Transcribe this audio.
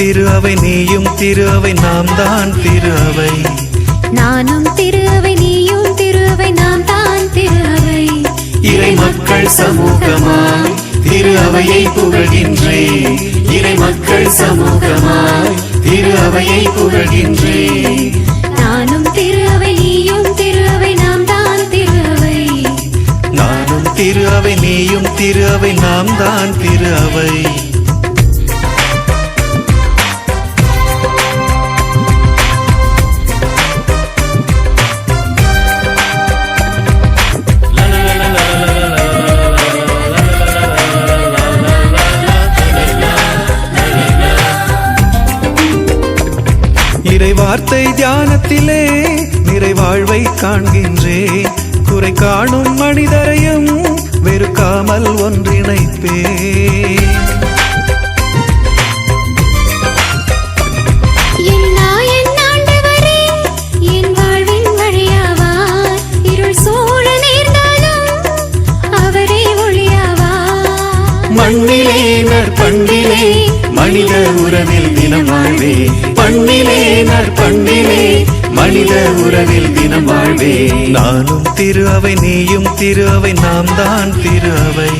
திரு அவை நீயும் திரு அவை நாம் தான் திரு அவை நானும் திரு அவை நீயும் திரு அவை நாம் தான் திரு அவை இறை மக்கள் சமூகமாய் திரு அவையை புகழ்கின்றே இறை மக்கள் சமூகமாய் திரு அவையை புகழ்கின்றே நானும் திரு அவை நீயும் திரு அவை நாம் தான் திரு அவை நானும் திரு அவை நீயும் திரு அவை நாம் தான் திரு அவை இறை வார்த்தை தியானத்திலே நிறைவாழ்வை காண்கின்றே குறை காணும் மனிதரையும் வெறுக்காமல் ஒன்றிணைப்பே மண்ணிலே நற்பண்ணிலே மனித உறவில் தினம் வாழ்வே பண்ணிலே நற்பண்ணிலே மனித உறவில் தினம் வாழ்வே நானும் திரு அவை நீயும் திரு அவை நாம் தான் திரு அவை